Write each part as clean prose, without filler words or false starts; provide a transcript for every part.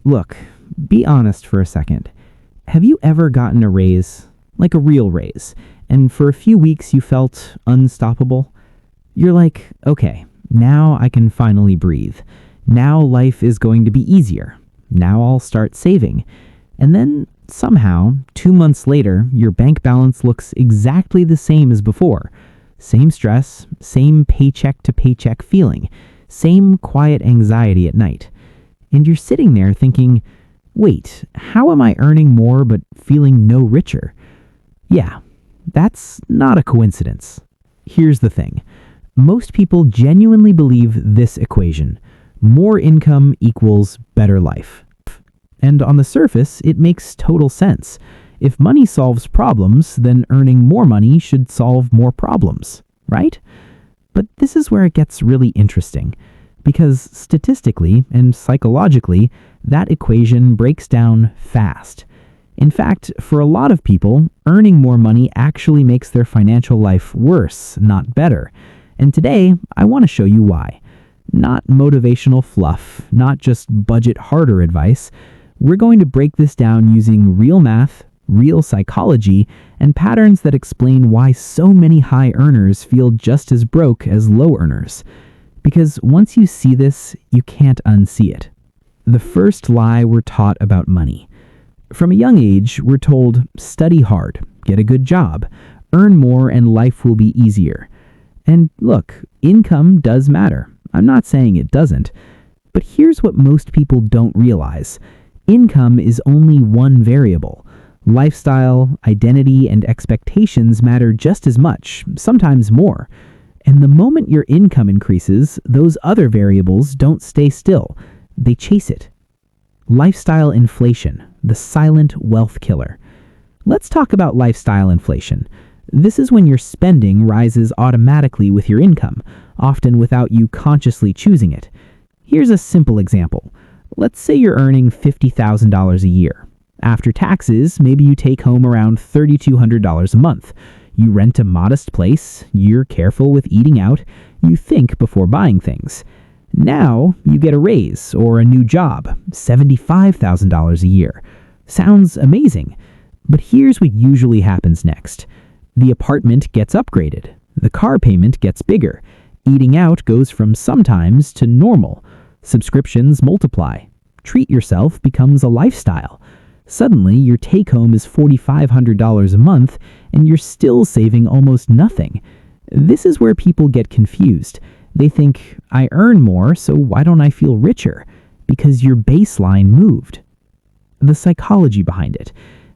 Look, be honest for a second. Have you ever gotten a raise, like a real raise, and for a few weeks you felt unstoppable? You're like, okay, now I can finally breathe. Now life is going to be easier. Now I'll start saving. And then somehow, 2 months later, your bank balance looks exactly the same as before. Same stress, same paycheck to paycheck feeling, same quiet anxiety at night. And you're sitting there thinking, wait, how am I earning more but feeling no richer? Yeah, that's not a coincidence. Here's the thing. Most people genuinely believe this equation. More income equals better life. And on the surface, it makes total sense. If money solves problems, then earning more money should solve more problems, right? But this is where it gets really interesting. Because statistically and psychologically, that equation breaks down fast. In fact, for a lot of people, earning more money actually makes their financial life worse, not better. And today, I want to show you why. Not motivational fluff, not just budget harder advice. We're going to break this down using real math, real psychology, and patterns that explain why so many high earners feel just as broke as low earners. Because once you see this, you can't unsee it. The first lie we're taught about money. From a young age, we're told, study hard, get a good job, earn more, and life will be easier. And look, income does matter. I'm not saying it doesn't. But here's what most people don't realize. Income is only one variable. Lifestyle, identity, and expectations matter just as much, sometimes more. And the moment your income increases, those other variables don't stay still. They chase it. Lifestyle inflation, the silent wealth killer. Let's talk about lifestyle inflation. This is when your spending rises automatically with your income, often without you consciously choosing it. Here's a simple example. Let's say you're earning $50,000 a year. After taxes, maybe you take home around $3,200 a month. You rent a modest place, you're careful with eating out, you think before buying things. Now, you get a raise or a new job, $75,000 a year. Sounds amazing. But here's what usually happens next. The apartment gets upgraded. The car payment gets bigger. Eating out goes from sometimes to normal. Subscriptions multiply. Treat yourself becomes a lifestyle. Suddenly, your take-home is $4,500 a month, and you're still saving almost nothing. This is where people get confused. They think, I earn more, so why don't I feel richer? Because your baseline moved. The psychology behind it.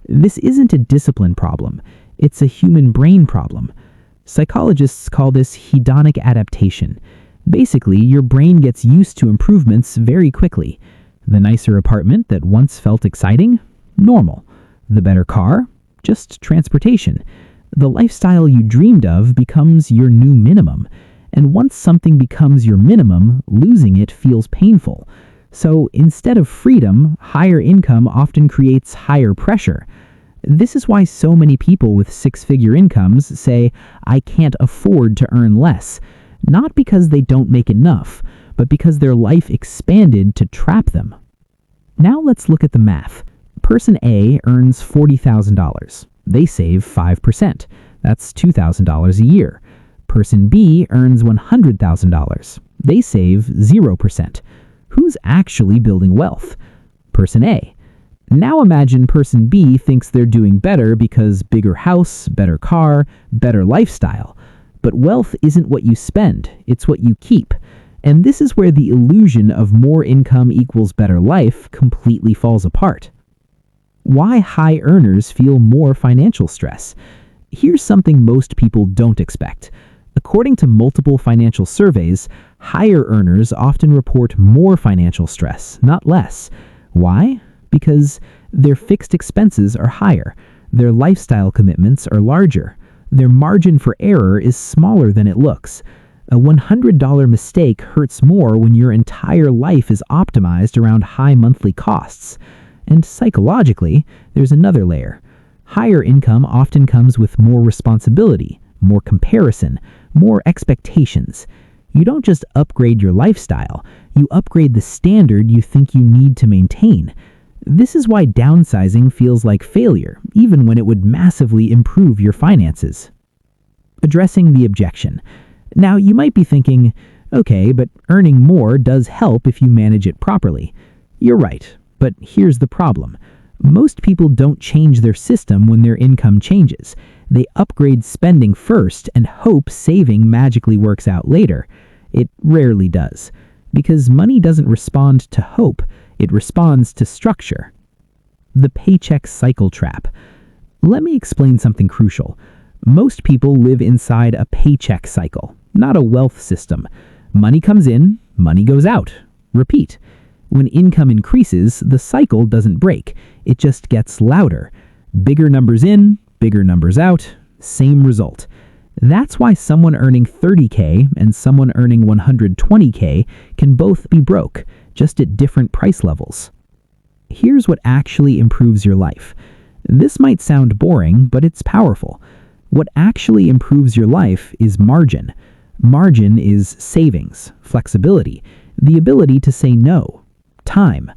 This isn't a discipline problem. It's a human brain problem. Psychologists call this hedonic adaptation. Basically, your brain gets used to improvements very quickly. The nicer apartment that once felt exciting? Normal. The better car? Just transportation. The lifestyle you dreamed of becomes your new minimum. And once something becomes your minimum, losing it feels painful. So instead of freedom, higher income often creates higher pressure. This is why so many people with six-figure incomes say, I can't afford to earn less. Not because they don't make enough, but because their life expanded to trap them. Now let's look at the math. Person A earns $40,000. They save 5%. That's $2,000 a year. Person B earns $100,000. They save 0%. Who's actually building wealth? Person A. Now imagine person B thinks they're doing better because bigger house, better car, better lifestyle. But wealth isn't what you spend, it's what you keep. And this is where the illusion of more income equals better life completely falls apart. Why high earners feel more financial stress? Here's something most people don't expect. According to multiple financial surveys, higher earners often report more financial stress, not less. Why? Because their fixed expenses are higher, their lifestyle commitments are larger, their margin for error is smaller than it looks. A $100 mistake hurts more when your entire life is optimized around high monthly costs. And psychologically, there's another layer. Higher income often comes with more responsibility, more comparison, more expectations. You don't just upgrade your lifestyle, you upgrade the standard you think you need to maintain. This is why downsizing feels like failure, even when it would massively improve your finances. Addressing the objection. Now, you might be thinking, okay, but earning more does help if you manage it properly. You're right, but here's the problem. Most people don't change their system when their income changes. They upgrade spending first and hope saving magically works out later. It rarely does, because money doesn't respond to hope, it responds to structure. The paycheck cycle trap. Let me explain something crucial. Most people live inside a paycheck cycle, not a wealth system. Money comes in, money goes out. Repeat. When income increases, the cycle doesn't break. It just gets louder. Bigger numbers in, bigger numbers out, same result. That's why someone earning 30K and someone earning 120K can both be broke, just at different price levels. Here's what actually improves your life. This might sound boring, but it's powerful. What actually improves your life is margin. Margin is savings, flexibility, the ability to say no, time,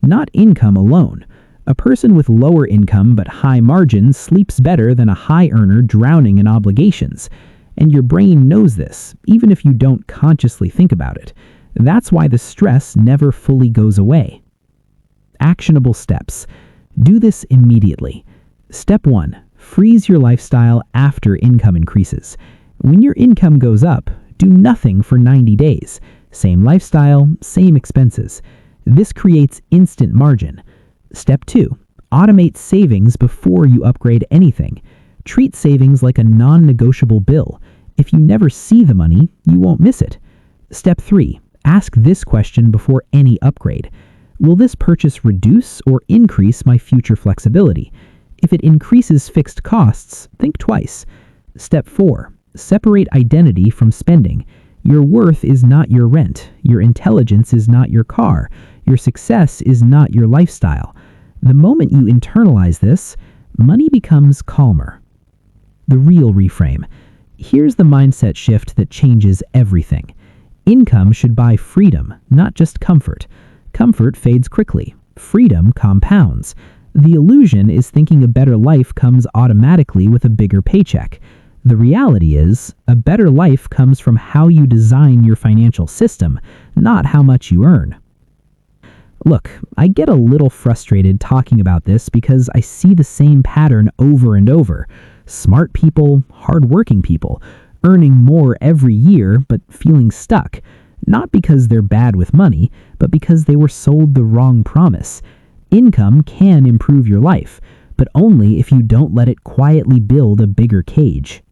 not income alone. A person with lower income but high margin sleeps better than a high earner drowning in obligations. And your brain knows this, even if you don't consciously think about it. That's why the stress never fully goes away. Actionable steps. Do this immediately. Step 1. Freeze your lifestyle after income increases. When your income goes up, do nothing for 90 days. Same lifestyle, same expenses. This creates instant margin. Step 2. Automate savings before you upgrade anything. Treat savings like a non-negotiable bill. If you never see the money, you won't miss it. Step 3. Ask this question before any upgrade. Will this purchase reduce or increase my future flexibility? If it increases fixed costs, think twice. Step 4. Separate identity from spending. Your worth is not your rent. Your intelligence is not your car. Your success is not your lifestyle. The moment you internalize this, money becomes calmer. The real reframe. Here's the mindset shift that changes everything. Income should buy freedom, not just comfort. Comfort fades quickly. Freedom compounds. The illusion is thinking a better life comes automatically with a bigger paycheck. The reality is, a better life comes from how you design your financial system, not how much you earn. Look, I get a little frustrated talking about this because I see the same pattern over and over. Smart people, hardworking people, earning more every year but feeling stuck. Not because they're bad with money, but because they were sold the wrong promise. Income can improve your life, but only if you don't let it quietly build a bigger cage.